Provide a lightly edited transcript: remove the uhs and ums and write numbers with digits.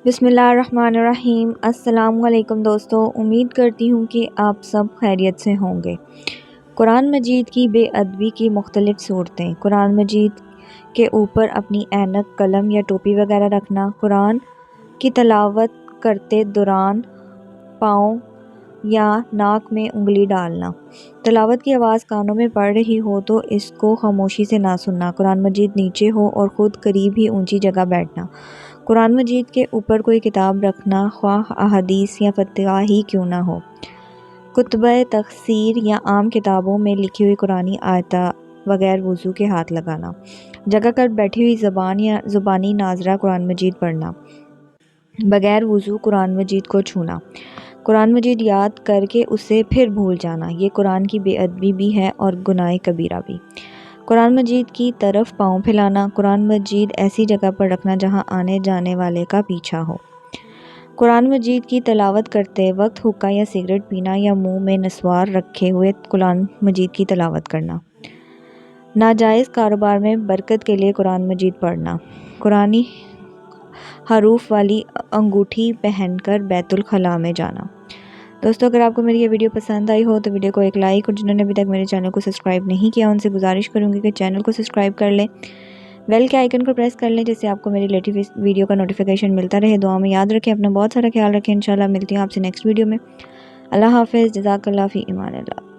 بسم اللہ الرحمن الرحیم۔ السلام علیکم دوستو، امید کرتی ہوں کہ آپ سب خیریت سے ہوں گے۔ قرآن مجید کی بے ادبی کی مختلف صورتیں۔ قرآن مجید کے اوپر اپنی اینک، قلم یا ٹوپی وغیرہ رکھنا، قرآن کی تلاوت کرتے دوران پاؤں یا ناک میں انگلی ڈالنا، تلاوت کی آواز کانوں میں پڑ رہی ہو تو اس کو خاموشی سے نہ سننا، قرآن مجید نیچے ہو اور خود قریب ہی اونچی جگہ بیٹھنا، قرآن مجید کے اوپر کوئی کتاب رکھنا خواہ احادیث یا فتویٰ ہی کیوں نہ ہو، کتب تفسیر یا عام کتابوں میں لکھی ہوئی قرآنی آیات بغیر وضو کے ہاتھ لگانا، جگہ کر بیٹھی ہوئی زبان یا زبانی ناظرہ قرآن مجید پڑھنا، بغیر وضو قرآن مجید کو چھونا، قرآن مجید یاد کر کے اسے پھر بھول جانا، یہ قرآن کی بے ادبی بھی ہے اور گناہ کبیرہ بھی۔ قرآن مجید کی طرف پاؤں پھیلانا، قرآن مجید ایسی جگہ پر رکھنا جہاں آنے جانے والے کا پیچھا ہو، قرآن مجید کی تلاوت کرتے وقت حقہ یا سگریٹ پینا یا منہ میں نسوار رکھے ہوئے قرآن مجید کی تلاوت کرنا، ناجائز کاروبار میں برکت کے لیے قرآن مجید پڑھنا، قرآنی حروف والی انگوٹھی پہن کر بیت الخلاء میں جانا۔ دوستو، اگر آپ کو میری یہ ویڈیو پسند آئی ہو تو ویڈیو کو ایک لائک، اور جنہوں نے ابھی تک میرے چینل کو سبسکرائب نہیں کیا ان سے گزارش کروں گی کہ چینل کو سبسکرائب کر لیں، بیل کے آئیکن کو پریس کر لیں جس سے آپ کو میری لیٹسٹ ویڈیو کا نوٹیفیکیشن ملتا رہے۔ دعا میں یاد رکھیں، اپنا بہت سارا خیال رکھیں۔ انشاءاللہ ملتی ہوں آپ سے نیکسٹ ویڈیو میں۔ اللہ حافظ، جزاک اللہ، فی امان اللہ۔